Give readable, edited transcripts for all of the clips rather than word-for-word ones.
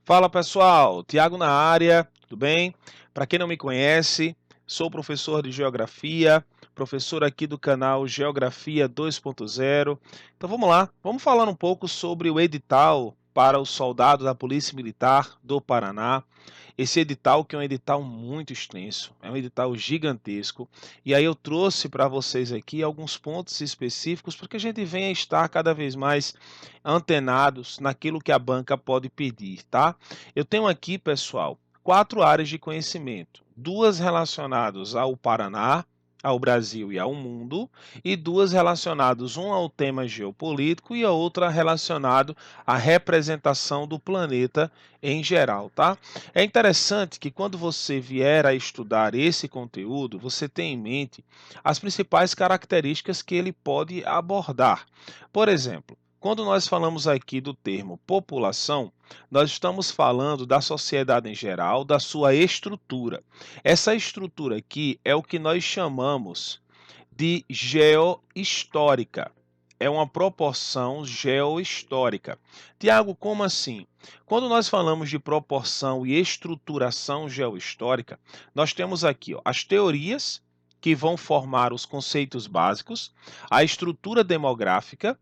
Fala pessoal, Tiago na área, tudo bem? Para quem não me conhece, sou professor de Geografia, professor aqui do canal Geografia 2.0. Então vamos lá, vamos falar um pouco sobre o edital para os soldados da Polícia Militar do Paraná. Esse edital que é um edital muito extenso, é um edital gigantesco, e aí eu trouxe para vocês aqui alguns pontos específicos para que a gente venha estar cada vez mais antenados naquilo que a banca pode pedir, tá? Eu tenho aqui, pessoal, 4 áreas de conhecimento, 2 relacionadas ao Paraná, ao Brasil e ao mundo, e 2 relacionadas, uma ao tema geopolítico e a outra relacionado à representação do planeta em geral, tá? É interessante que quando você vier a estudar esse conteúdo, você tenha em mente as principais características que ele pode abordar. Por exemplo, quando nós falamos aqui do termo população, nós estamos falando da sociedade em geral, da sua estrutura. Essa estrutura aqui é o que nós chamamos de geohistórica. É uma proporção geohistórica. Tiago, como assim? Quando nós falamos de proporção e estruturação geohistórica, nós temos aqui as teorias que vão formar os conceitos básicos, a estrutura demográfica,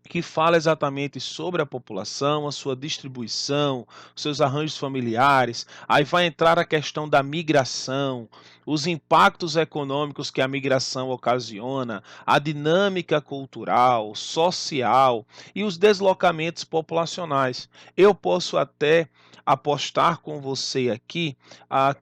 que fala exatamente sobre a população, a sua distribuição, seus arranjos familiares. Aí vai entrar a questão da migração, os impactos econômicos que a migração ocasiona, a dinâmica cultural, social e os deslocamentos populacionais. Eu posso até apostar com você aqui,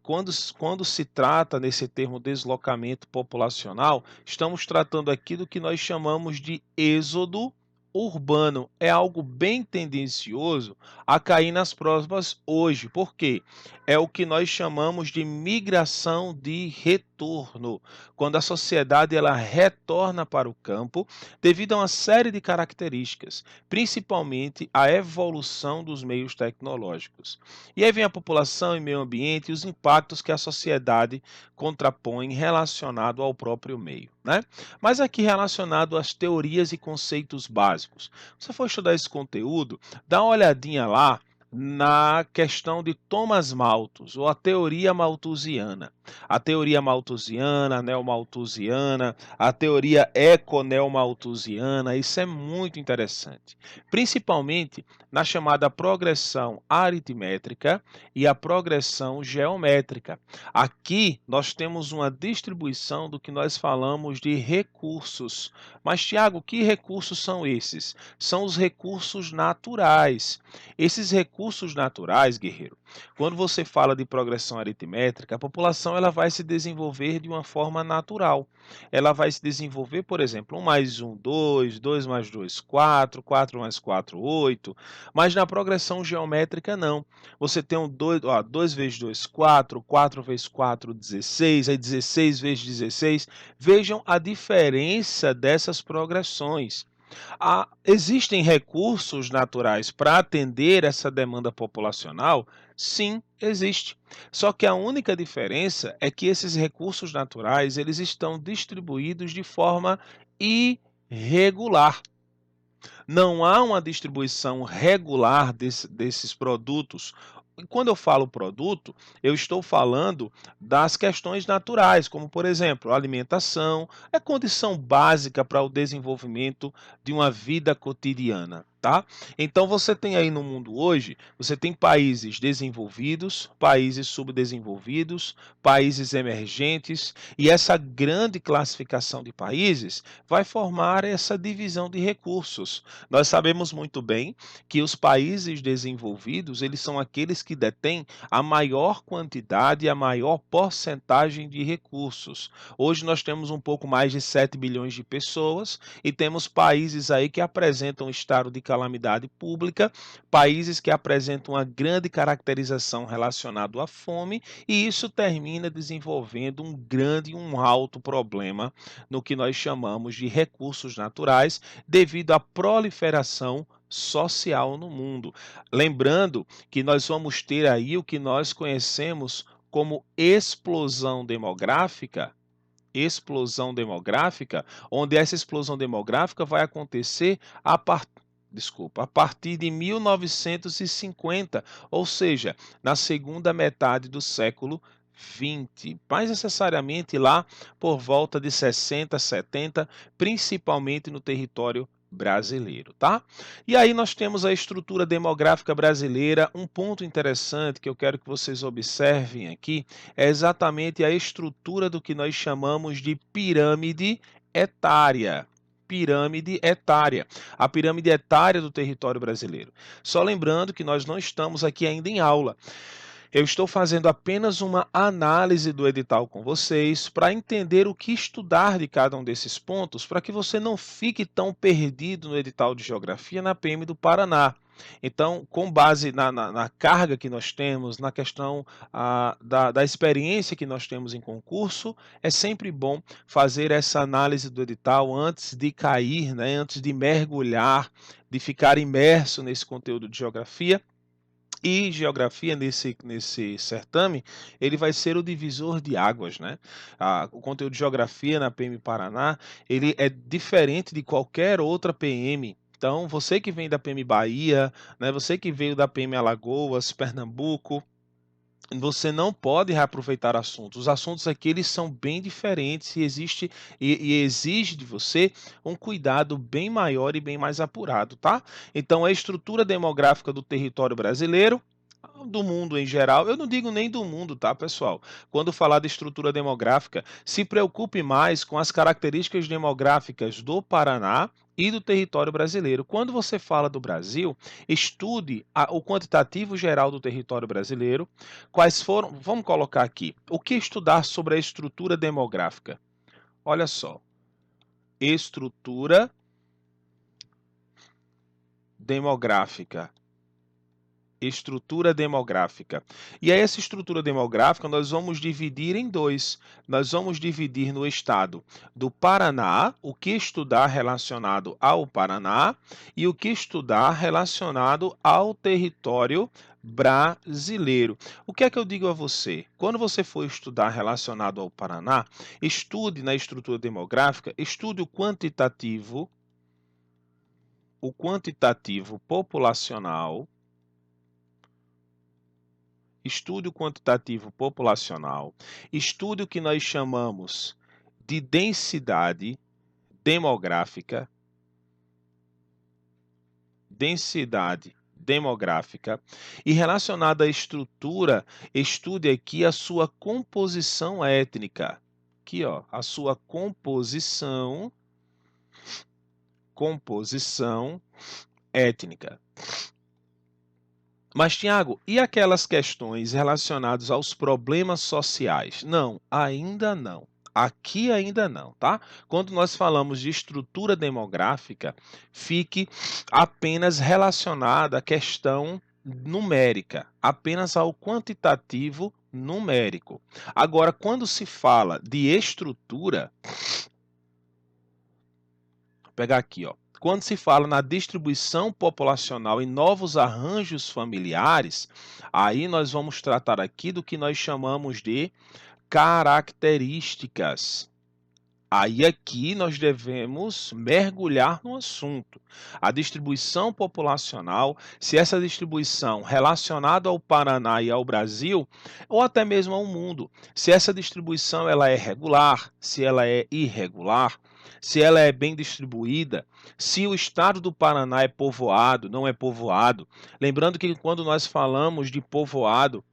quando se trata nesse termo deslocamento populacional, estamos tratando aqui do que nós chamamos de êxodo urbano. É algo bem tendencioso a cair nas provas hoje. Por quê? É o que nós chamamos de migração de retorno, quando a sociedade ela retorna para o campo devido a uma série de características, principalmente a evolução dos meios tecnológicos. E aí vem a população e meio ambiente e os impactos que a sociedade contrapõe relacionado ao próprio meio, né? Mas aqui relacionado às teorias e conceitos básicos. Se você for estudar esse conteúdo, dá uma olhadinha lá na questão de Thomas Malthus, ou a teoria malthusiana. A teoria malthusiana, neomalthusiana, a teoria econeomalthusiana, isso é muito interessante. Principalmente na chamada progressão aritmétrica e a progressão geométrica. Aqui nós temos uma distribuição do que nós falamos de recursos. Mas, Tiago, que recursos são esses? São os recursos naturais. Esses recursos naturais, guerreiro, quando você fala de progressão aritmétrica, a população ela vai se desenvolver de uma forma natural. Ela vai se desenvolver, por exemplo, 1 mais 1, 2, 2 mais 2, 4, 4 mais 4, 8. Mas na progressão geométrica, não. Você tem 2 vezes 2, 4, 4 vezes 4, 16, aí 16 vezes 16. Vejam a diferença dessas progressões. Existem recursos naturais para atender essa demanda populacional? Sim, existe. Só que a única diferença é que esses recursos naturais eles estão distribuídos de forma irregular. Não há uma distribuição regular desses produtos. E quando eu falo produto, eu estou falando das questões naturais, como, por exemplo, a alimentação, é condição básica para o desenvolvimento de uma vida cotidiana, tá? Então você tem aí no mundo hoje, você tem países desenvolvidos, países subdesenvolvidos, países emergentes, e essa grande classificação de países vai formar essa divisão de recursos. Nós sabemos muito bem que os países desenvolvidos, eles são aqueles que detêm a maior quantidade e a maior porcentagem de recursos. Hoje nós temos um pouco mais de 7 bilhões de pessoas e temos países aí que apresentam estado de calamidade pública, países que apresentam uma grande caracterização relacionada à fome, e isso termina desenvolvendo um grande e um alto problema no que nós chamamos de recursos naturais, devido à proliferação social no mundo. Lembrando que nós vamos ter aí o que nós conhecemos como explosão demográfica, onde essa explosão demográfica vai acontecer desculpa, a partir de 1950, ou seja, na segunda metade do século XX, mais necessariamente lá por volta de 60, 70, principalmente no território brasileiro, tá? E aí nós temos a estrutura demográfica brasileira. Um ponto interessante que eu quero que vocês observem aqui é exatamente a estrutura do que nós chamamos de pirâmide etária. Pirâmide etária, a pirâmide etária do território brasileiro. Só lembrando que nós não estamos aqui ainda em aula. Eu estou fazendo apenas uma análise do edital com vocês para entender o que estudar de cada um desses pontos, para que você não fique tão perdido no edital de geografia na PM do Paraná. Então, com base na carga que nós temos, na questão da experiência que nós temos em concurso, é sempre bom fazer essa análise do edital antes de cair, né, antes de mergulhar, de ficar imerso nesse conteúdo de geografia. E geografia nesse certame, ele vai ser o divisor de águas, né? O conteúdo de geografia na PM Paraná, ele é diferente de qualquer outra PM. Então, você que vem da PM Bahia, né, você que veio da PM Alagoas, Pernambuco, você não pode reaproveitar assuntos. Os assuntos aqui eles são bem diferentes e exige de você um cuidado bem maior e bem mais apurado, tá? Então, a estrutura demográfica do território brasileiro, do mundo em geral, eu não digo nem do mundo, tá, pessoal? Quando falar de estrutura demográfica, se preocupe mais com as características demográficas do Paraná e do território brasileiro. Quando você fala do Brasil, estude o quantitativo geral do território brasileiro. Quais foram, vamos colocar aqui, o que estudar sobre a estrutura demográfica? Olha só, estrutura demográfica. Estrutura demográfica. E aí essa estrutura demográfica nós vamos dividir em dois. Nós vamos dividir no estado do Paraná, o que estudar relacionado ao Paraná e o que estudar relacionado ao território brasileiro. O que é que eu digo a você? Quando você for estudar relacionado ao Paraná, estude na estrutura demográfica, estude o quantitativo populacional. Estude o quantitativo populacional, estude o que nós chamamos de densidade demográfica, e relacionada à estrutura, estude aqui a sua composição étnica. Aqui, ó, a sua composição étnica. Mas, Tiago, e aquelas questões relacionadas aos problemas sociais? Não, ainda não. Aqui ainda não, tá? Quando nós falamos de estrutura demográfica, fique apenas relacionada à questão numérica, apenas ao quantitativo numérico. Agora, quando se fala de estrutura, vou pegar aqui, ó. Quando se fala na distribuição populacional e novos arranjos familiares, aí nós vamos tratar aqui do que nós chamamos de características. Aí aqui nós devemos mergulhar no assunto. A distribuição populacional, se essa distribuição relacionada ao Paraná e ao Brasil, ou até mesmo ao mundo, se essa distribuição ela é regular, se ela é irregular, se ela é bem distribuída, se o estado do Paraná é povoado, não é povoado. Lembrando que quando nós falamos de povoado,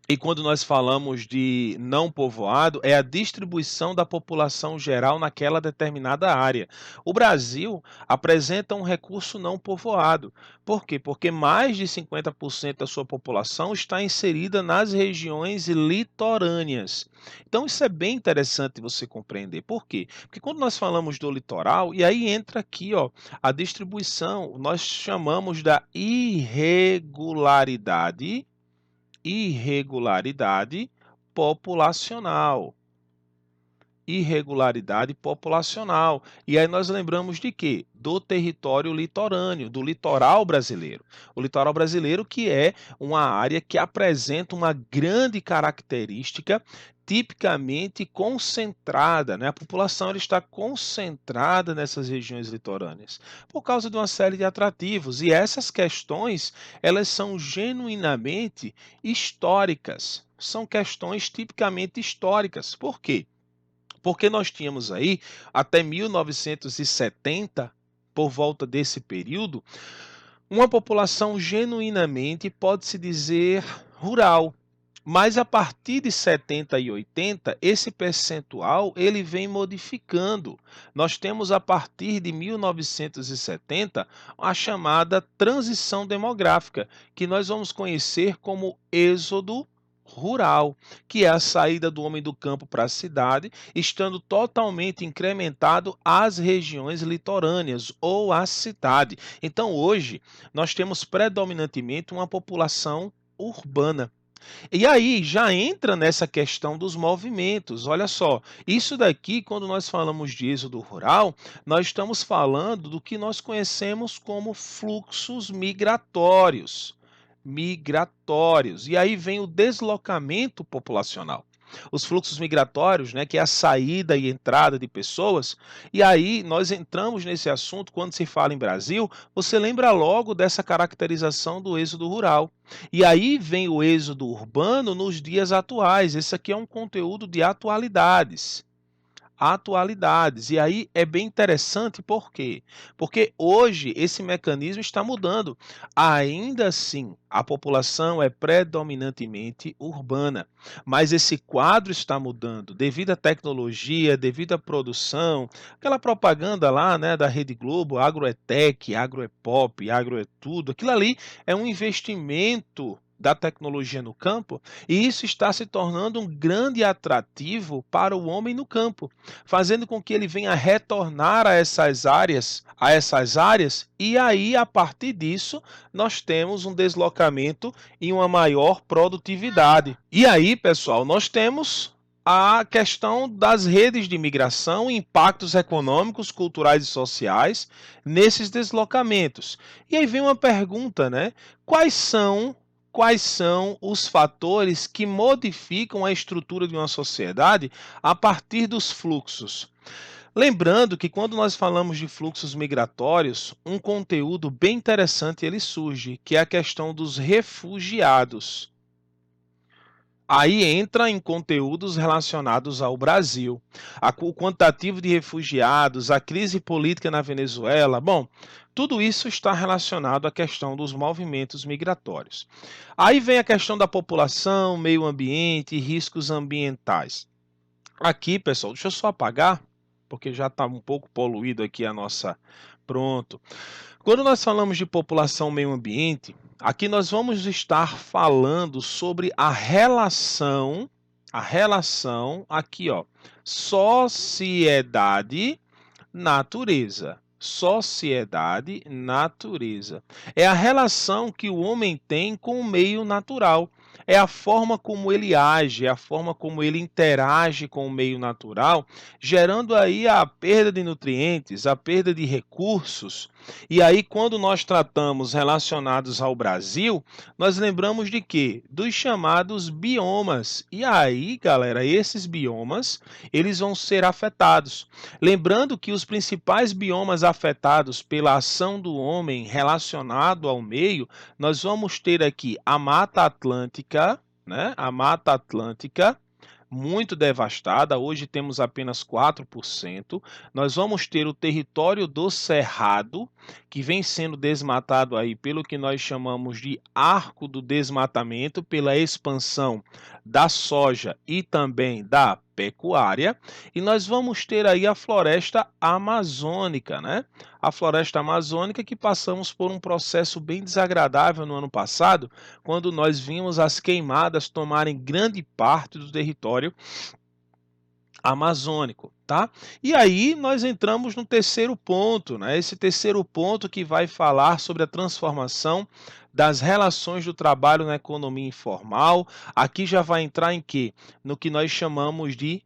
e quando nós falamos de não povoado, é a distribuição da população geral naquela determinada área. O Brasil apresenta um recurso não povoado. Por quê? Porque mais de 50% da sua população está inserida nas regiões litorâneas. Então, isso é bem interessante você compreender. Por quê? Porque quando nós falamos do litoral, e aí entra aqui ó, a distribuição, nós chamamos da irregularidade populacional. Irregularidade populacional. E aí nós lembramos de quê? Do território litorâneo, do litoral brasileiro. O litoral brasileiro que é uma área que apresenta uma grande característica tipicamente concentrada, né? A população ela está concentrada nessas regiões litorâneas por causa de uma série de atrativos, e essas questões elas são genuinamente históricas, são questões tipicamente históricas. Por quê? Porque nós tínhamos aí até 1970, por volta desse período, uma população genuinamente, pode-se dizer, rural. Mas a partir de 70 e 80, esse percentual ele vem modificando. Nós temos a partir de 1970 a chamada transição demográfica, que nós vamos conhecer como êxodo rural, que é a saída do homem do campo para a cidade, estando totalmente incrementado às regiões litorâneas ou à cidade. Então, hoje, nós temos predominantemente uma população urbana. E aí já entra nessa questão dos movimentos. Olha só, isso daqui, quando nós falamos de êxodo rural, nós estamos falando do que nós conhecemos como fluxos migratórios. Migratórios. E aí vem o deslocamento populacional. Os fluxos migratórios, né, que é a saída e entrada de pessoas, e aí nós entramos nesse assunto quando se fala em Brasil, você lembra logo dessa caracterização do êxodo rural. E aí vem o êxodo urbano nos dias atuais. Esse aqui é um conteúdo de atualidades. Atualidades. E aí é bem interessante, por quê? Porque hoje esse mecanismo está mudando. Ainda assim, a população é predominantemente urbana, mas esse quadro está mudando devido à tecnologia, devido à produção, aquela propaganda lá, né, da Rede Globo, agro é tech, agro é pop, agro é tudo. Aquilo ali é um investimento da tecnologia no campo, e isso está se tornando um grande atrativo para o homem no campo, fazendo com que ele venha retornar a essas áreas, e aí a partir disso nós temos um deslocamento e uma maior produtividade. E aí, pessoal, nós temos a questão das redes de migração, impactos econômicos, culturais e sociais nesses deslocamentos. E aí vem uma pergunta, né? Quais são os fatores que modificam a estrutura de uma sociedade a partir dos fluxos? Lembrando que quando nós falamos de fluxos migratórios, um conteúdo bem interessante ele surge, que é a questão dos refugiados. Aí entra em conteúdos relacionados ao Brasil, o quantitativo de refugiados, a crise política na Venezuela. Bom, tudo isso está relacionado à questão dos movimentos migratórios. Aí vem a questão da população, meio ambiente e riscos ambientais. Aqui, pessoal, deixa eu só apagar, porque já está um pouco poluído aqui a nossa. Pronto. Quando nós falamos de população meio ambiente, aqui nós vamos estar falando sobre a relação aqui, ó, sociedade, natureza. Sociedade, natureza. É a relação que o homem tem com o meio natural. É a forma como ele age, é a forma como ele interage com o meio natural, gerando aí a perda de nutrientes, a perda de recursos. E aí, quando nós tratamos relacionados ao Brasil, nós lembramos de quê? Dos chamados biomas. E aí, galera, esses biomas, eles vão ser afetados. Lembrando que os principais biomas afetados pela ação do homem relacionado ao meio, nós vamos ter aqui a Mata Atlântica, né? A Mata Atlântica, muito devastada, hoje temos apenas 4%. Nós vamos ter o território do Cerrado, que vem sendo desmatado aí pelo que nós chamamos de arco do desmatamento, pela expansão da soja e também da pecuária, e nós vamos ter aí a floresta amazônica, né? A floresta amazônica que passamos por um processo bem desagradável no ano passado, quando nós vimos as queimadas tomarem grande parte do território amazônico, tá? E aí nós entramos no terceiro ponto, né? Esse terceiro ponto que vai falar sobre a transformação das relações do trabalho na economia informal. Aqui já vai entrar em quê? No que nós chamamos de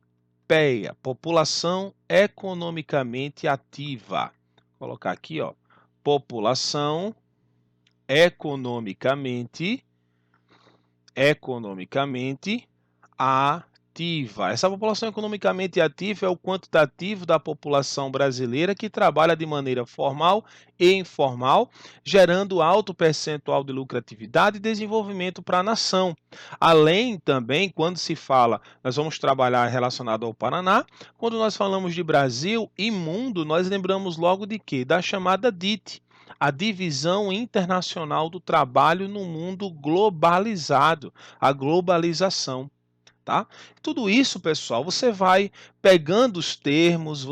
PEA, população economicamente ativa. Vou colocar aqui, ó, população economicamente ativa. ativa. Essa população economicamente ativa é o quantitativo da população brasileira que trabalha de maneira formal e informal, gerando alto percentual de lucratividade e desenvolvimento para a nação. Além também, quando se fala, nós vamos trabalhar relacionado ao Paraná, quando nós falamos de Brasil e mundo, nós lembramos logo de quê? Da chamada DIT, a Divisão Internacional do Trabalho no Mundo Globalizado, a globalização. Tá? Tudo isso, pessoal, você vai pegando os termos,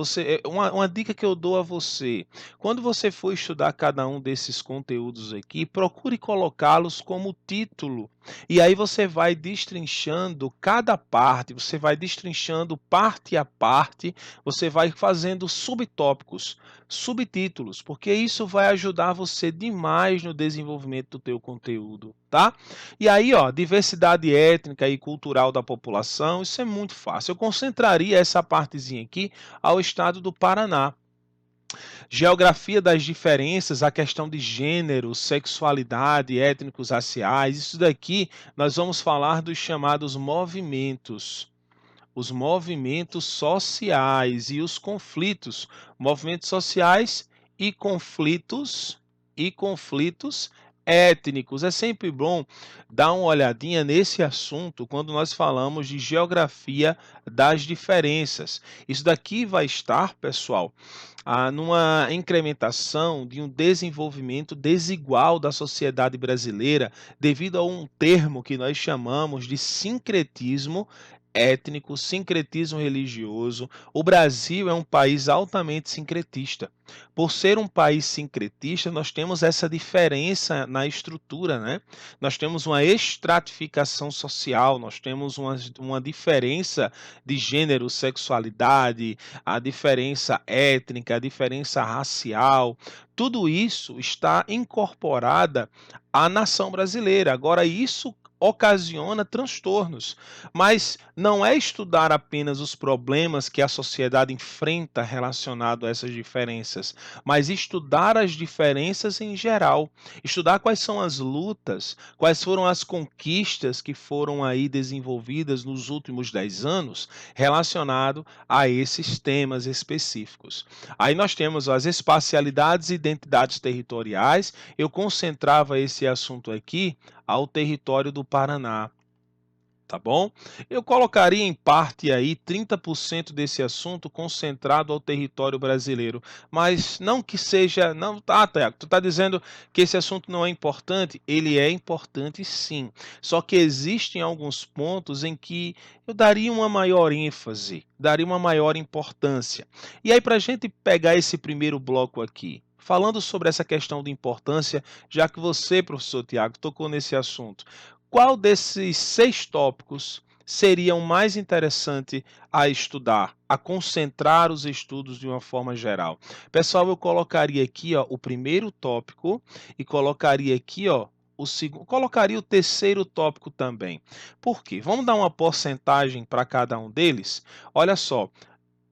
uma dica que eu dou a você, quando você for estudar cada um desses conteúdos aqui, procure colocá-los como título, e aí você vai destrinchando cada parte, você vai destrinchando parte a parte, você vai fazendo subtópicos, subtítulos, porque isso vai ajudar você demais no desenvolvimento do teu conteúdo, tá? E aí, ó, diversidade étnica e cultural da população, isso é muito fácil. Eu concentraria essa partezinha aqui ao estado do Paraná. Geografia das diferenças, a questão de gênero, sexualidade, étnicos, raciais, isso daqui nós vamos falar dos chamados movimentos. Os movimentos sociais e os conflitos, movimentos sociais e conflitos étnicos. É sempre bom dar uma olhadinha nesse assunto quando nós falamos de geografia das diferenças. Isso daqui vai estar, pessoal, numa incrementação de um desenvolvimento desigual da sociedade brasileira devido a um termo que nós chamamos de sincretismo étnico, sincretismo religioso. O Brasil é um país altamente sincretista. Por ser um país sincretista, nós temos essa diferença na estrutura, né? Nós temos uma estratificação social, nós temos uma diferença de gênero, sexualidade, a diferença étnica, a diferença racial. Tudo isso está incorporada à nação brasileira. Agora, isso ocasiona transtornos, mas não é estudar apenas os problemas que a sociedade enfrenta relacionado a essas diferenças, mas estudar as diferenças em geral, estudar quais são as lutas, quais foram as conquistas que foram aí desenvolvidas nos últimos 10 anos relacionado a esses temas específicos. Aí nós temos as espacialidades e identidades territoriais. Eu concentrava esse assunto aqui ao território do Paraná, tá bom? Eu colocaria em parte aí 30% desse assunto concentrado ao território brasileiro, mas não que seja, não, Tiago, tu está dizendo que esse assunto não é importante? Ele é importante sim, só que existem alguns pontos em que eu daria uma maior ênfase, daria uma maior importância. E aí para a gente pegar esse primeiro bloco aqui, falando sobre essa questão de importância, já que você, professor Tiago, tocou nesse assunto, qual desses 6 tópicos seria o mais interessante a estudar, a concentrar os estudos de uma forma geral? Pessoal, eu colocaria aqui, ó, o primeiro tópico e colocaria aqui, ó, o segundo, colocaria o terceiro tópico também. Por quê? Vamos dar uma porcentagem para cada um deles? Olha só,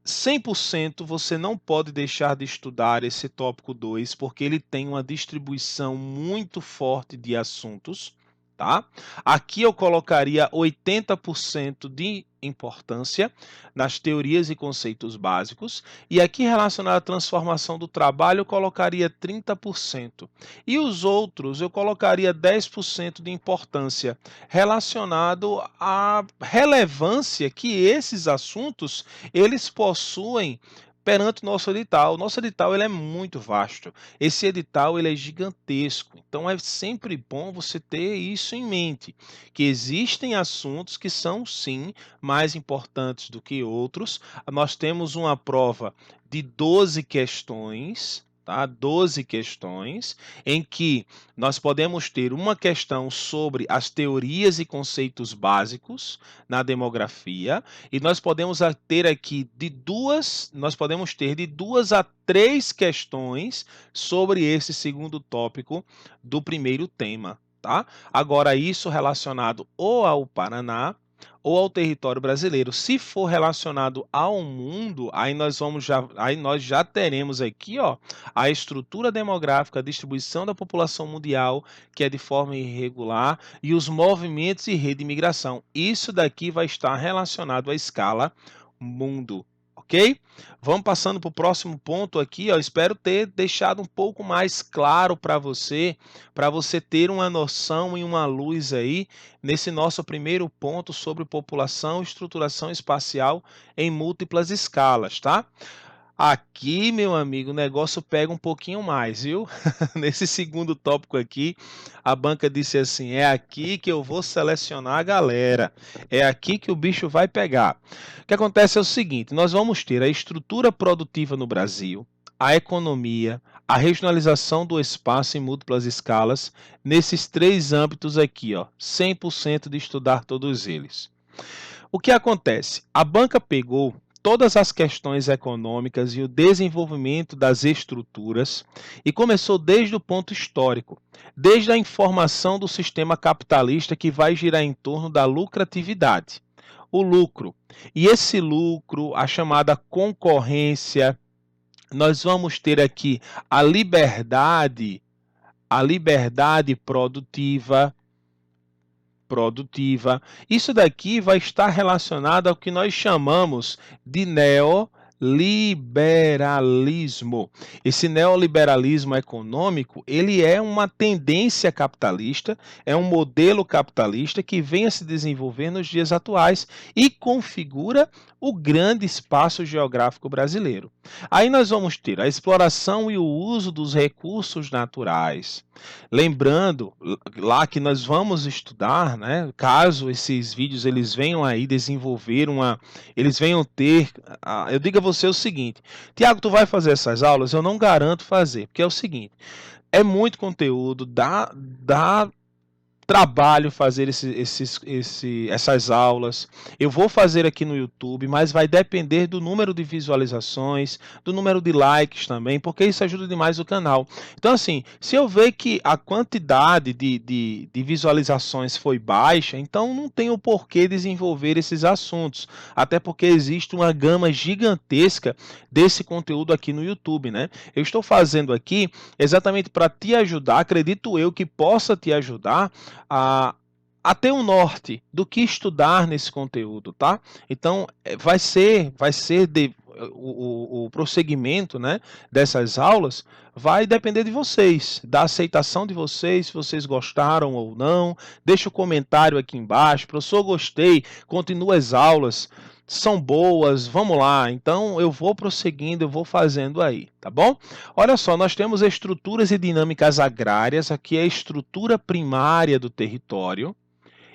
100% você não pode deixar de estudar esse tópico 2, porque ele tem uma distribuição muito forte de assuntos, tá? Aqui eu colocaria 80% de importância nas teorias e conceitos básicos, e aqui relacionado à transformação do trabalho eu colocaria 30%. E os outros eu colocaria 10% de importância relacionado à relevância que esses assuntos eles possuem perante o nosso edital. O nosso edital ele é muito vasto. Esse edital ele é gigantesco. Então é sempre bom você ter isso em mente, que existem assuntos que são sim mais importantes do que outros. Nós temos uma prova de 12 questões, tá? 12 questões, em que nós podemos ter uma questão sobre as teorias e conceitos básicos na demografia, e nós podemos ter aqui nós podemos ter de 2 a 3 questões sobre esse segundo tópico do primeiro tema, tá? Agora, isso relacionado ou ao Paraná ou ao território brasileiro. Se for relacionado ao mundo, aí nós já teremos aqui, ó, a estrutura demográfica, a distribuição da população mundial, que é de forma irregular, e os movimentos e rede de migração. Isso daqui vai estar relacionado à escala mundo. Ok? Vamos passando para o próximo ponto aqui, ó. Espero ter deixado um pouco mais claro para você ter uma noção e uma luz aí nesse nosso primeiro ponto sobre população e estruturação espacial em múltiplas escalas, tá? Aqui, meu amigo, o negócio pega um pouquinho mais, viu? Nesse segundo tópico aqui, a banca disse assim: é aqui que eu vou selecionar a galera, é aqui que o bicho vai pegar. O que acontece é o seguinte: nós vamos ter a estrutura produtiva no Brasil, a economia, a regionalização do espaço em múltiplas escalas, nesses três âmbitos aqui, ó, 100% de estudar todos eles. O que acontece? A banca pegou todas as questões econômicas e o desenvolvimento das estruturas e começou desde o ponto histórico, desde a informação do sistema capitalista que vai girar em torno da lucratividade, o lucro. E esse lucro, a chamada concorrência, nós vamos ter aqui a liberdade produtiva. Isso daqui vai estar relacionado ao que nós chamamos de neoliberalismo. Esse neoliberalismo econômico, ele é uma tendência capitalista, é um modelo capitalista que vem a se desenvolver nos dias atuais e configura o grande espaço geográfico brasileiro. Aí nós vamos ter a exploração e o uso dos recursos naturais. Lembrando lá que nós vamos estudar, né, caso esses vídeos eles venham aí desenvolver eles venham ter, eu digo a você o seguinte: Tiago, tu vai fazer essas aulas? Eu não garanto fazer, porque é o seguinte, é muito conteúdo, dá trabalho fazer essas aulas. Eu vou fazer aqui no YouTube, mas vai depender do número de visualizações, do número de likes também, porque isso ajuda demais o canal. Então, assim, se eu ver que a quantidade de visualizações foi baixa, então não tem o porquê desenvolver esses assuntos, até porque existe uma gama gigantesca desse conteúdo aqui no YouTube, né? Eu estou fazendo aqui exatamente para te ajudar, acredito eu que possa te ajudar a ter um norte do que estudar nesse conteúdo, tá? Então, vai ser o prosseguimento, né, dessas aulas vai depender de vocês, da aceitação de vocês, se vocês gostaram ou não. Deixa o comentário aqui embaixo. Professor, gostei, continua as aulas, são boas, vamos lá. Então, eu vou prosseguindo, eu vou fazendo aí, tá bom? Olha só, nós temos estruturas e dinâmicas agrárias, aqui é a estrutura primária do território.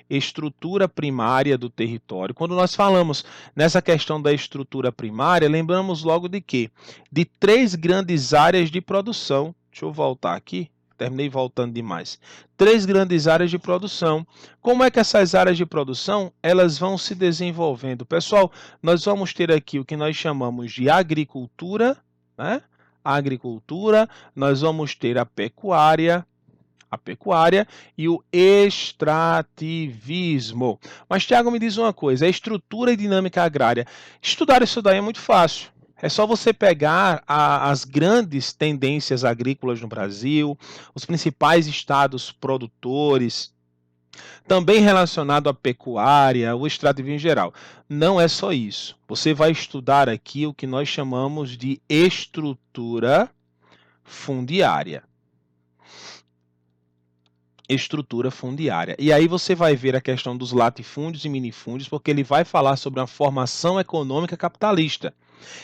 Estrutura primária do território. Quando nós falamos nessa questão da estrutura primária, lembramos logo de quê? De três grandes áreas de produção. Deixa eu voltar aqui. Terminei voltando demais. Três grandes áreas de produção. Como é que essas áreas de produção elas vão se desenvolvendo? Pessoal, nós vamos ter aqui o que nós chamamos de agricultura, né? Agricultura, nós vamos ter a pecuária e o extrativismo. Mas, Tiago, me diz uma coisa, a estrutura e dinâmica agrária. Estudar isso daí é muito fácil. É só você pegar as grandes tendências agrícolas no Brasil, os principais estados produtores, também relacionado à pecuária, o extrativismo em geral. Não é só isso. Você vai estudar aqui o que nós chamamos de estrutura fundiária. Estrutura fundiária. E aí você vai ver a questão dos latifúndios e minifúndios, porque ele vai falar sobre a formação econômica capitalista.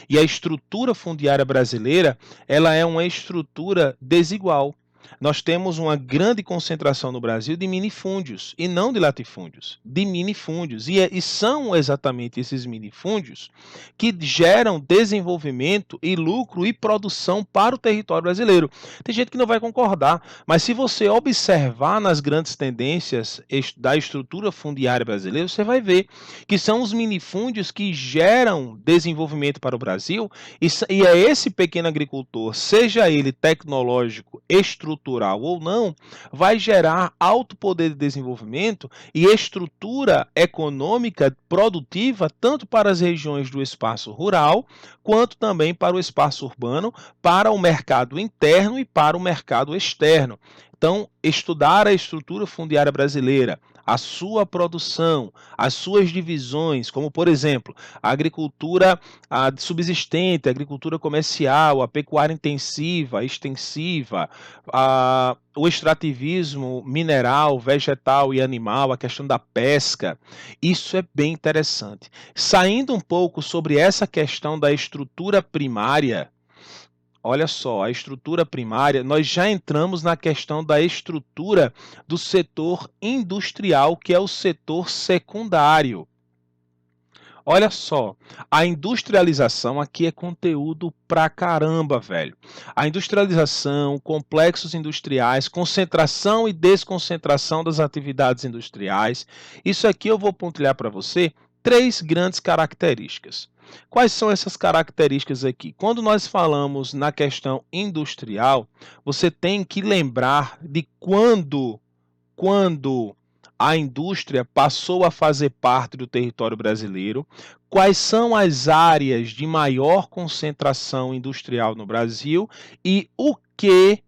E a estrutura fundiária brasileira, ela é uma estrutura desigual. Nós temos uma grande concentração no Brasil de minifúndios, e não de latifúndios, de minifúndios. E são exatamente esses minifúndios que geram desenvolvimento e lucro e produção para o território brasileiro. Tem gente que não vai concordar, mas se você observar nas grandes tendências da estrutura fundiária brasileira, você vai ver que são os minifúndios que geram desenvolvimento para o Brasil, e é esse pequeno agricultor, seja ele tecnológico, estrutural estrutural ou não, vai gerar alto poder de desenvolvimento e estrutura econômica produtiva tanto para as regiões do espaço rural, quanto também para o espaço urbano, para o mercado interno e para o mercado externo. Então, estudar a estrutura fundiária brasileira, a sua produção, as suas divisões, como por exemplo, a agricultura subsistente, a agricultura comercial, a pecuária intensiva, extensiva, o extrativismo mineral, vegetal e animal, a questão da pesca, isso é bem interessante. Saindo um pouco sobre essa questão da estrutura primária, olha só, a estrutura primária, nós já entramos na questão da estrutura do setor industrial, que é o setor secundário. Olha só, a industrialização aqui é conteúdo pra caramba, velho. A industrialização, complexos industriais, concentração e desconcentração das atividades industriais. Isso aqui eu vou pontilhar para você 3 grandes características. Quais são essas características aqui? Quando nós falamos na questão industrial, você tem que lembrar de quando a indústria passou a fazer parte do território brasileiro, quais são as áreas de maior concentração industrial no Brasil e o que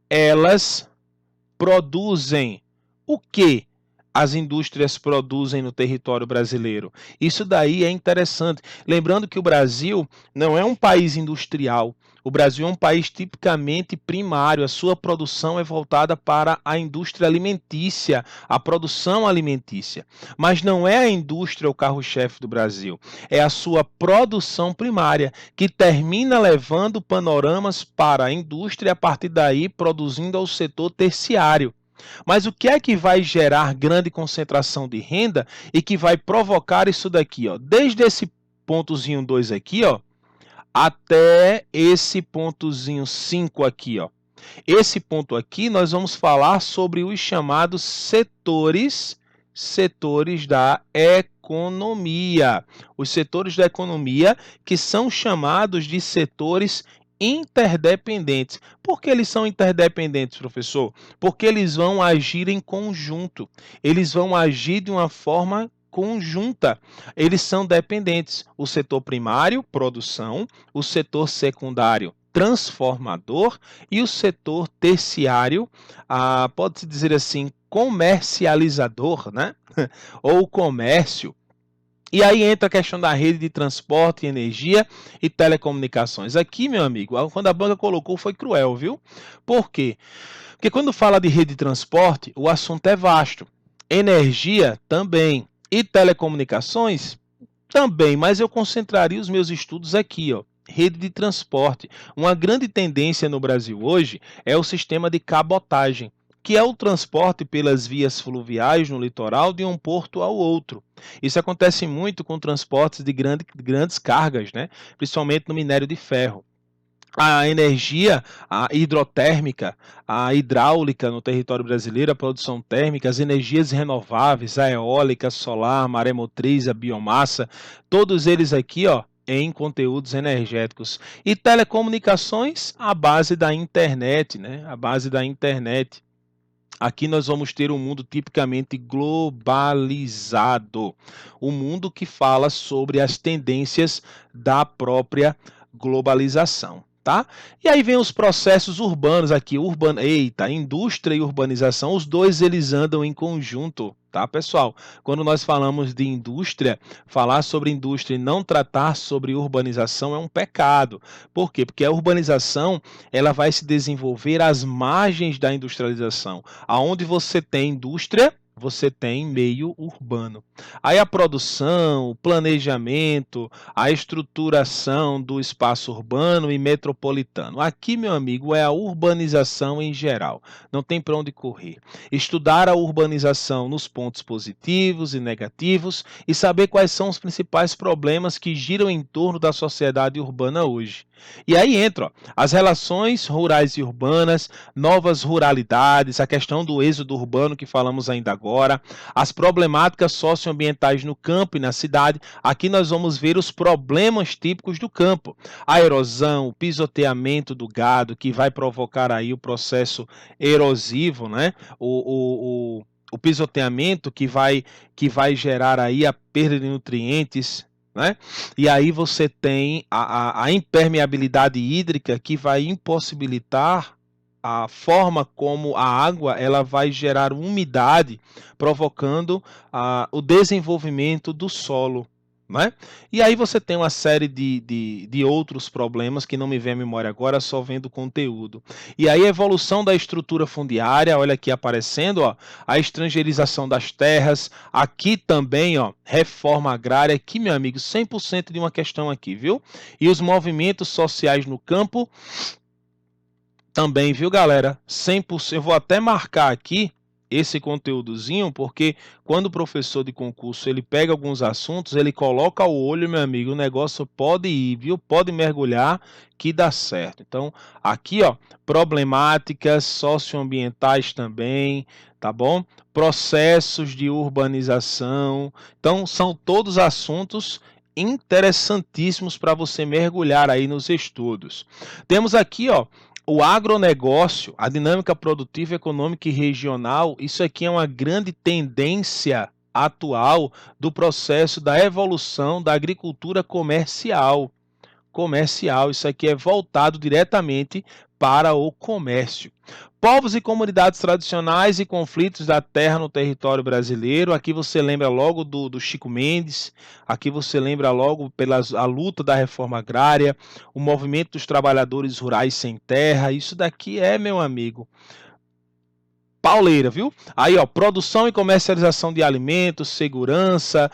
elas produzem. O que as indústrias produzem no território brasileiro? Isso daí é interessante. Lembrando que o Brasil não é um país industrial. O Brasil é um país tipicamente primário, a sua produção é voltada para a indústria alimentícia, a produção alimentícia. Mas não é a indústria o carro-chefe do Brasil, é a sua produção primária, que termina levando panoramas para a indústria e a partir daí produzindo ao setor terciário. Mas o que é que vai gerar grande concentração de renda e que vai provocar isso daqui, ó? Desde esse pontozinho 2 aqui, ó, até esse pontozinho 5 aqui, ó. Esse ponto aqui nós vamos falar sobre os chamados setores da economia. Os setores da economia que são chamados de setores interdependentes. Por que eles são interdependentes, professor? Porque eles vão agir em conjunto. Eles vão agir de uma forma conjunta. Eles são dependentes. O setor primário, produção, o setor secundário, transformador, e o setor terciário, pode-se dizer assim, comercializador, né? Ou comércio. E aí entra a questão da rede de transporte, energia e telecomunicações. Aqui, meu amigo, quando a banca colocou foi cruel, viu? Por quê? Porque quando fala de rede de transporte, o assunto é vasto. Energia também. E telecomunicações também, mas eu concentraria os meus estudos aqui, ó. Rede de transporte. Uma grande tendência no Brasil hoje é o sistema de cabotagem, que é o transporte pelas vias fluviais no litoral de um porto ao outro. Isso acontece muito com transportes de grandes cargas, né? Principalmente no minério de ferro. A energia hidrotérmica, a hidráulica no território brasileiro, a produção térmica, as energias renováveis, a eólica, a solar, a maremotriz, a biomassa, todos eles aqui, ó, em conteúdos energéticos. E telecomunicações, a base da internet, né? A base da internet. Aqui nós vamos ter um mundo tipicamente globalizado. Um mundo que fala sobre as tendências da própria globalização. Tá? E aí vem os processos urbanos aqui, indústria e urbanização, os dois eles andam em conjunto, tá, pessoal? Quando nós falamos de indústria, falar sobre indústria e não tratar sobre urbanização é um pecado. Por quê? Porque a urbanização, ela vai se desenvolver às margens da industrialização. Aonde você tem indústria, você tem meio urbano. Aí a produção, o planejamento, a estruturação do espaço urbano e metropolitano. Aqui, meu amigo, é a urbanização em geral. Não tem para onde correr. Estudar a urbanização nos pontos positivos e negativos e saber quais são os principais problemas que giram em torno da sociedade urbana hoje. E aí entra as relações rurais e urbanas, novas ruralidades, a questão do êxodo urbano que falamos ainda agora, agora, as problemáticas socioambientais no campo e na cidade. Aqui nós vamos ver os problemas típicos do campo. A erosão, o pisoteamento do gado, que vai provocar aí o processo erosivo, né? O pisoteamento que vai gerar aí a perda de nutrientes, né? E aí você tem a impermeabilidade hídrica, que vai impossibilitar a forma como a água ela vai gerar umidade, provocando o desenvolvimento do solo. Né? E aí você tem uma série de outros problemas que não me vem à memória agora, só vendo o conteúdo. E aí a evolução da estrutura fundiária, olha aqui aparecendo, ó, a estrangeirização das terras, aqui também, ó, reforma agrária, aqui, meu amigo, 100% de uma questão aqui, viu? E os movimentos sociais no campo também, viu, galera? 100%, eu vou até marcar aqui esse conteúdozinho, porque quando o professor de concurso ele pega alguns assuntos, ele coloca o olho, meu amigo, o negócio pode ir, viu? Pode mergulhar que dá certo. Então, aqui, ó, problemáticas socioambientais também, tá bom? Processos de urbanização. Então, são todos assuntos interessantíssimos para você mergulhar aí nos estudos. Temos aqui, ó, o agronegócio, a dinâmica produtiva, econômica e regional, isso aqui é uma grande tendência atual do processo da evolução da agricultura comercial. Isso aqui é voltado diretamente para o comércio. Povos e comunidades tradicionais e conflitos da terra no território brasileiro. Aqui você lembra logo do Chico Mendes, aqui você lembra logo pela a luta da reforma agrária, o movimento dos trabalhadores rurais sem terra. Isso daqui é, meu amigo, pauleira, viu? Aí, ó, produção e comercialização de alimentos, segurança,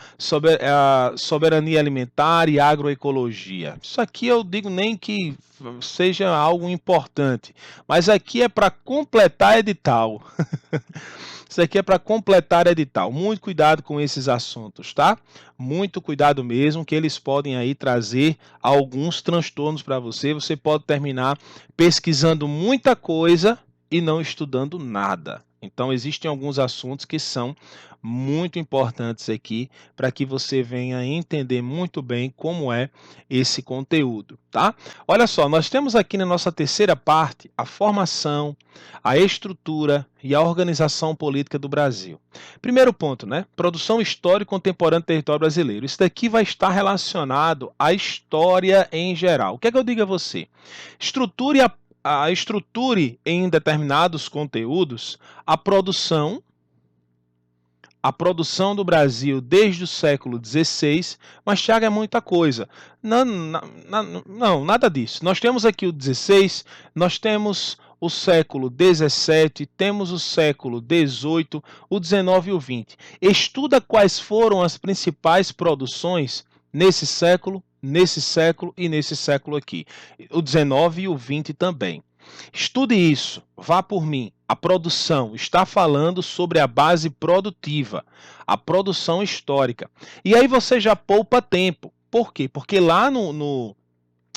soberania alimentar e agroecologia. Isso aqui eu digo nem que seja algo importante, mas aqui é para completar edital. Isso aqui é para completar edital. Muito cuidado com esses assuntos, tá? Muito cuidado mesmo, que eles podem aí trazer alguns transtornos para você. Você pode terminar pesquisando muita coisa e não estudando nada. Então, existem alguns assuntos que são muito importantes aqui para que você venha entender muito bem como é esse conteúdo, tá? Olha só, nós temos aqui na nossa terceira parte a formação, a estrutura e a organização política do Brasil. Primeiro ponto, né? Produção histórica contemporânea do território brasileiro. Isso daqui vai estar relacionado à história em geral. O que é que eu digo a você? Estruture em determinados conteúdos a produção do Brasil desde o século XVI, mas, Thiago, é muita coisa. Não, nada disso. Nós temos aqui o XVI, nós temos o século XVII, temos o século XVIII, o XIX e o XX. Estuda quais foram as principais produções nesse século e nesse século aqui. O 19 e o 20 também. Estude isso, vá por mim. A produção está falando sobre a base produtiva, a produção histórica. E aí você já poupa tempo. Por quê? Porque lá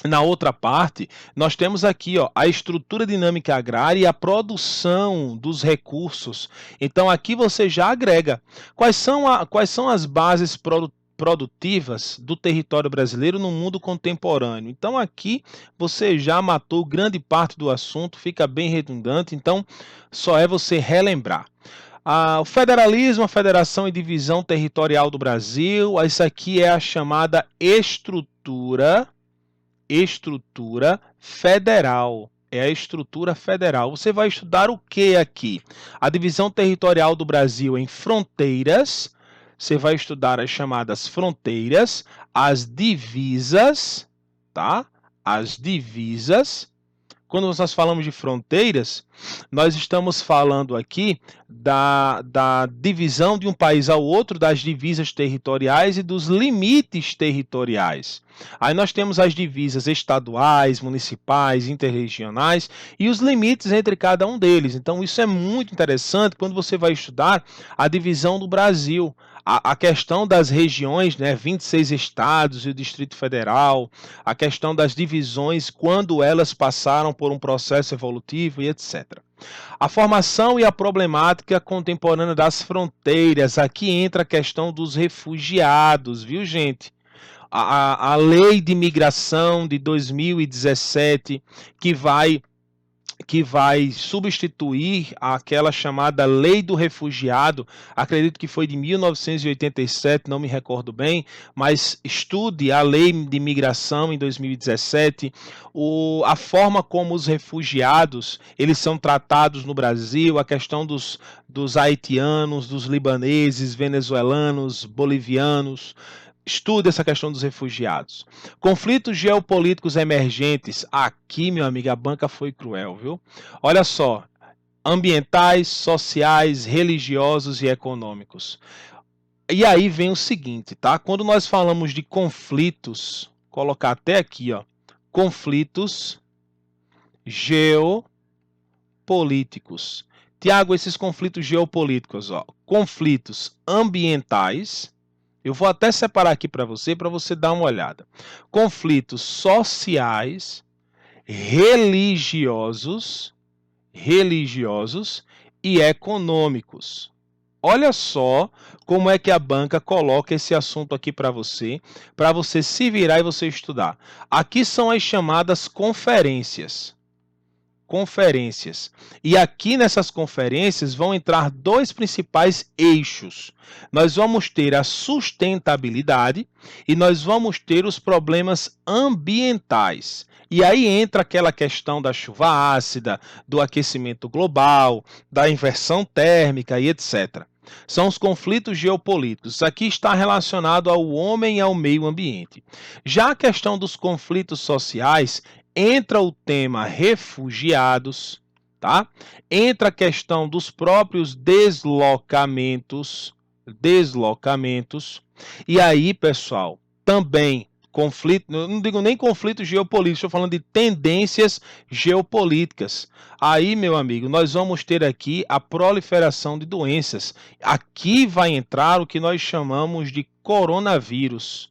na outra parte, nós temos aqui, ó, a estrutura dinâmica agrária e a produção dos recursos. Então aqui você já agrega. Quais são as bases produtivas do território brasileiro no mundo contemporâneo? Então aqui você já matou grande parte do assunto, fica bem redundante, então só é você relembrar. O federalismo, a federação e divisão territorial do Brasil, isso aqui é a chamada estrutura federal. É a estrutura federal. Você vai estudar o que aqui? A divisão territorial do Brasil em fronteiras. Você vai estudar as chamadas fronteiras, as divisas, tá? As divisas. Quando nós falamos de fronteiras, nós estamos falando aqui da divisão de um país ao outro, das divisas territoriais e dos limites territoriais. Aí nós temos as divisas estaduais, municipais, interregionais e os limites entre cada um deles. Então isso é muito interessante quando você vai estudar a divisão do Brasil. A questão das regiões, né, 26 estados e o Distrito Federal, a questão das divisões, quando elas passaram por um processo evolutivo e etc. A formação e a problemática contemporânea das fronteiras. Aqui entra a questão dos refugiados, viu, gente? A lei de migração de 2017, que vai substituir aquela chamada Lei do Refugiado, acredito que foi de 1987, não me recordo bem, mas estude a Lei de Migração em 2017, a forma como os refugiados eles são tratados no Brasil, a questão dos haitianos, dos libaneses, venezuelanos, bolivianos. Estude essa questão dos refugiados. Conflitos geopolíticos emergentes. Aqui, meu amigo, a banca foi cruel, viu? Olha só, ambientais, sociais, religiosos e econômicos. E aí vem o seguinte, tá? Quando nós falamos de conflitos, colocar até aqui, ó, conflitos geopolíticos. Tiago, esses conflitos geopolíticos, ó, conflitos ambientais. Eu vou até separar aqui para você dar uma olhada. Conflitos sociais, religiosos e econômicos. Olha só como é que a banca coloca esse assunto aqui para você se virar e você estudar. Aqui são as chamadas conferências. E aqui nessas conferências vão entrar dois principais eixos. Nós vamos ter a sustentabilidade e nós vamos ter os problemas ambientais. E aí entra aquela questão da chuva ácida, do aquecimento global, da inversão térmica e etc. São os conflitos geopolíticos. Aqui está relacionado ao homem e ao meio ambiente. Já a questão dos conflitos sociais, entra o tema refugiados, tá? Entra a questão dos próprios deslocamentos. E aí, pessoal, também conflito, não digo nem conflitos geopolíticos, estou falando de tendências geopolíticas. Aí, meu amigo, nós vamos ter aqui a proliferação de doenças. Aqui vai entrar o que nós chamamos de coronavírus.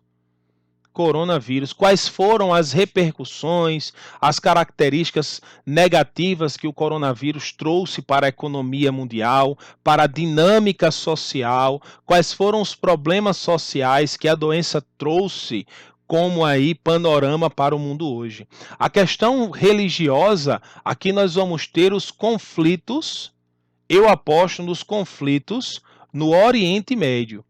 Quais foram as repercussões, as características negativas que o coronavírus trouxe para a economia mundial, para a dinâmica social, quais foram os problemas sociais que a doença trouxe como aí panorama para o mundo hoje. A questão religiosa, aqui nós vamos ter os conflitos, eu aposto nos conflitos no Oriente Médio.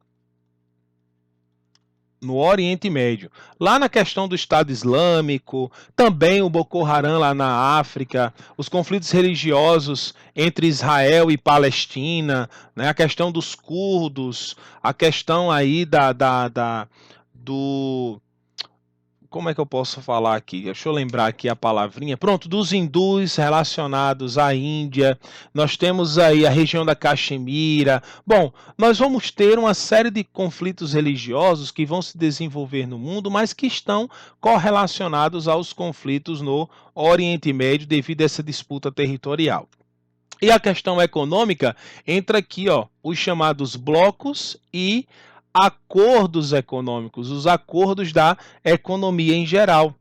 Lá na questão do Estado Islâmico, também o Boko Haram lá na África, os conflitos religiosos entre Israel e Palestina, né, a questão dos curdos, a questão aí do... Como é que eu posso falar aqui? Deixa eu lembrar aqui a palavrinha. Pronto, dos hindus relacionados à Índia. Nós temos aí a região da Caxemira. Bom, nós vamos ter uma série de conflitos religiosos que vão se desenvolver no mundo, mas que estão correlacionados aos conflitos no Oriente Médio devido a essa disputa territorial. E a questão econômica entra aqui, ó, os chamados blocos e acordos econômicos, os acordos da economia em geral.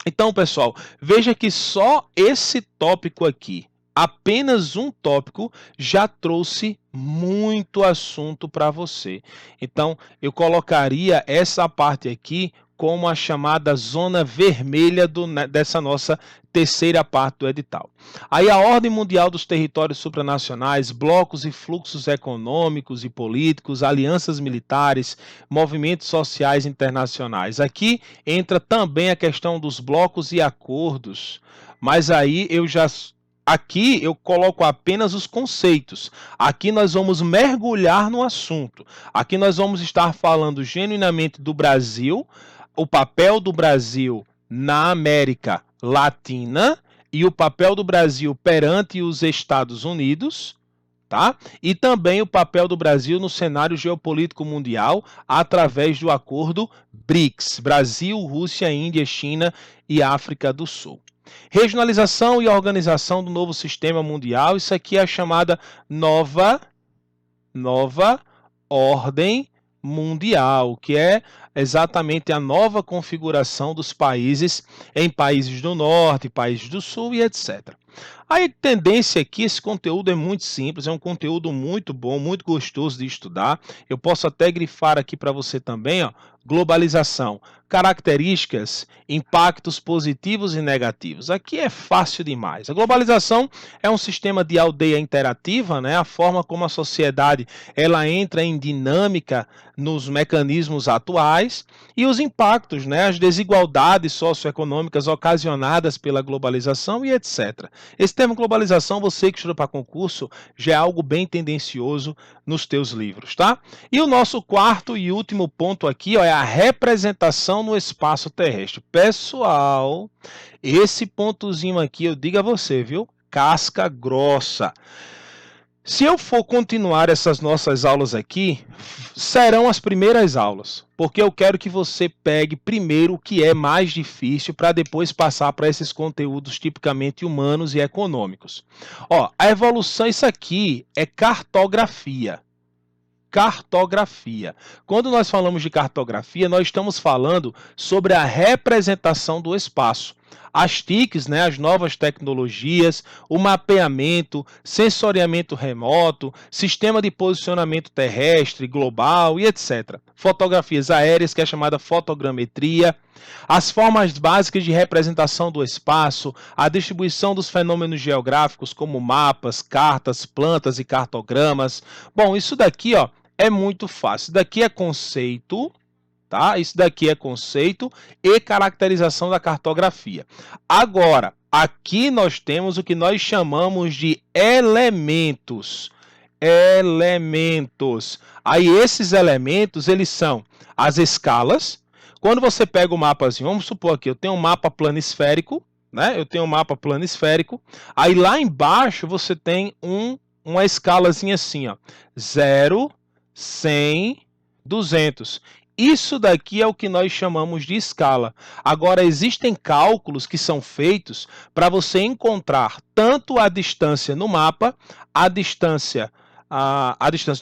Então, pessoal, veja que só esse tópico aqui, apenas um tópico, já trouxe muito assunto para você. Então, eu colocaria essa parte aqui como a chamada zona vermelha dessa nossa terceira parte do edital. Aí a ordem mundial dos territórios supranacionais, blocos e fluxos econômicos e políticos, alianças militares, movimentos sociais internacionais. Aqui entra também a questão dos blocos e acordos, mas aí aqui eu coloco apenas os conceitos. Aqui nós vamos mergulhar no assunto. Aqui nós vamos estar falando genuinamente do Brasil, o papel do Brasil na América Latina e o papel do Brasil perante os Estados Unidos, tá? E também o papel do Brasil no cenário geopolítico mundial através do acordo BRICS, Brasil, Rússia, Índia, China e África do Sul. Regionalização e organização do novo sistema mundial, isso aqui é a chamada nova ordem mundial, que é exatamente a nova configuração dos países em países do norte, países do sul e etc. A tendência aqui, esse conteúdo é muito simples, é um conteúdo muito bom, muito gostoso de estudar. Eu posso até grifar aqui para você também, ó, globalização, características, impactos positivos e negativos. Aqui é fácil demais. A globalização é um sistema de aldeia interativa, né? A forma como a sociedade ela entra em dinâmica nos mecanismos atuais e os impactos, né? As desigualdades socioeconômicas ocasionadas pela globalização e etc. Esse termo globalização, você que estuda para concurso, já é algo bem tendencioso nos teus livros, tá? E o nosso quarto e último ponto aqui, ó, é a representação no espaço terrestre. Pessoal, esse pontozinho aqui, eu digo a você, viu? Casca grossa. Se eu for continuar essas nossas aulas aqui, serão as primeiras aulas, porque eu quero que você pegue primeiro o que é mais difícil para depois passar para esses conteúdos tipicamente humanos e econômicos. Ó, a evolução, isso aqui é cartografia. Cartografia. Quando nós falamos de cartografia, nós estamos falando sobre a representação do espaço. As TICs, né, as novas tecnologias, o mapeamento, sensoriamento remoto, sistema de posicionamento terrestre, global e etc. Fotografias aéreas, que é chamada fotogrametria, as formas básicas de representação do espaço, a distribuição dos fenômenos geográficos como mapas, cartas, plantas e cartogramas. Bom, isso daqui, ó, é muito fácil. Isso daqui é conceito, tá? Isso daqui é conceito e caracterização da cartografia. Agora, aqui nós temos o que nós chamamos de elementos. Elementos. Aí esses elementos, eles são as escalas. Quando você pega o mapazinho, vamos supor aqui, eu tenho um mapa planisférico, né? Eu tenho um mapa planisférico. Aí lá embaixo você tem uma escalazinha assim, ó. 0, 100, 200. Isso daqui é o que nós chamamos de escala. Agora, existem cálculos que são feitos para você encontrar tanto a distância no mapa, a distância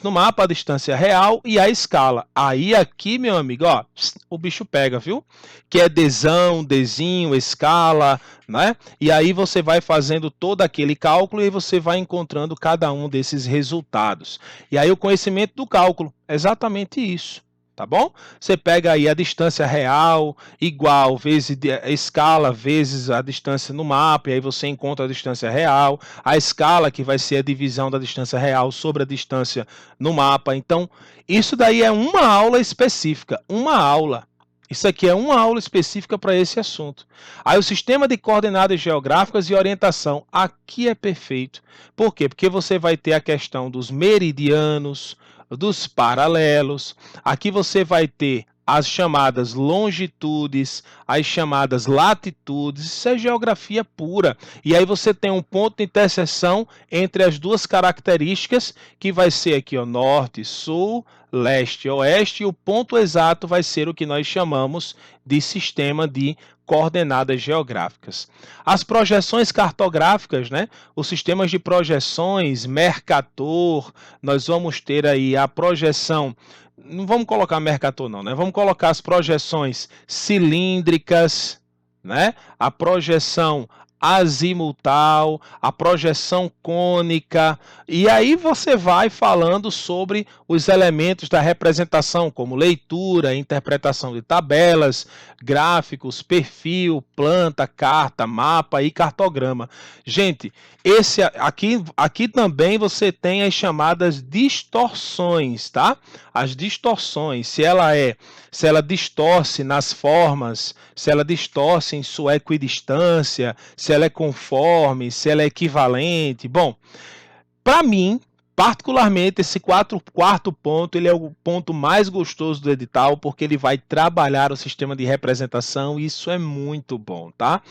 no mapa, a distância real e a escala. Aí aqui, meu amigo, ó, o bicho pega, viu? Que é Dzão, Dzinho, escala, né? E aí você vai fazendo todo aquele cálculo e você vai encontrando cada um desses resultados. E aí o conhecimento do cálculo, exatamente isso. Tá bom? Você pega aí a distância real igual vezes a escala vezes a distância no mapa, e aí você encontra a distância real, a escala que vai ser a divisão da distância real sobre a distância no mapa. Então, isso daí é uma aula específica, uma aula. Isso aqui é uma aula específica para esse assunto. Aí o sistema de coordenadas geográficas e orientação, aqui é perfeito. Por quê? Porque você vai ter a questão dos meridianos, dos paralelos. Aqui você vai ter as chamadas longitudes, as chamadas latitudes. Isso é geografia pura. E aí você tem um ponto de interseção entre as duas características, que vai ser aqui, ó, norte, sul, leste, oeste, e o ponto exato vai ser o que nós chamamos de sistema de coordenadas geográficas. As projeções cartográficas, né? Os sistemas de projeções, Mercator, nós vamos ter aí a projeção, não vamos colocar Mercator não, né? Vamos colocar as projeções cilíndricas, né? A projeção azimutal, a projeção cônica, e aí você vai falando sobre os elementos da representação, como leitura, interpretação de tabelas, gráficos, perfil, planta, carta, mapa e cartograma. Gente, esse aqui também você tem as chamadas distorções, tá? As distorções, se ela distorce nas formas, se ela distorce em sua equidistância, se ela é conforme, se ela é equivalente. Bom, para mim, particularmente, esse quarto ponto, ele é o ponto mais gostoso do edital, porque ele vai trabalhar o sistema de representação, e isso é muito bom, tá?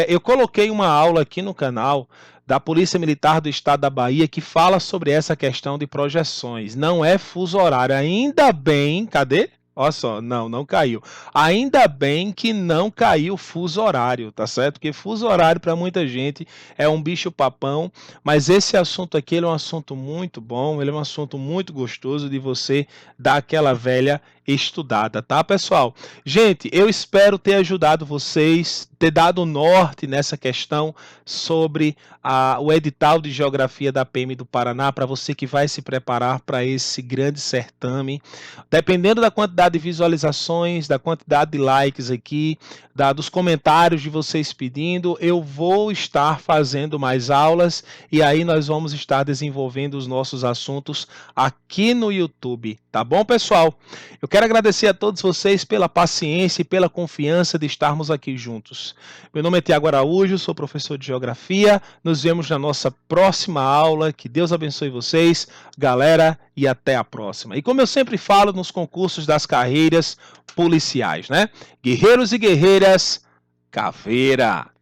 Eu coloquei uma aula aqui no canal da Polícia Militar do Estado da Bahia que fala sobre essa questão de projeções. Não é fuso horário, ainda bem, cadê? Olha só, não caiu. Ainda bem que não caiu fuso horário, tá certo? Porque fuso horário para muita gente é um bicho-papão, mas esse assunto aqui ele é um assunto muito bom, ele é um assunto muito gostoso de você dar aquela velha estudada, tá, pessoal? Gente, eu espero ter ajudado vocês, ter dado norte nessa questão sobre o edital de geografia da PM do Paraná para você que vai se preparar para esse grande certame. Dependendo da quantidade de visualizações, da quantidade de likes aqui, dos comentários de vocês pedindo, eu vou estar fazendo mais aulas e aí nós vamos estar desenvolvendo os nossos assuntos aqui no YouTube, tá bom, pessoal? Eu quero agradecer a todos vocês pela paciência e pela confiança de estarmos aqui juntos. Meu nome é Tiago Araújo, sou professor de Geografia. Nos vemos na nossa próxima aula. Que Deus abençoe vocês, galera, e até a próxima. E como eu sempre falo nos concursos das carreiras policiais, né? Guerreiros e guerreiras, caveira!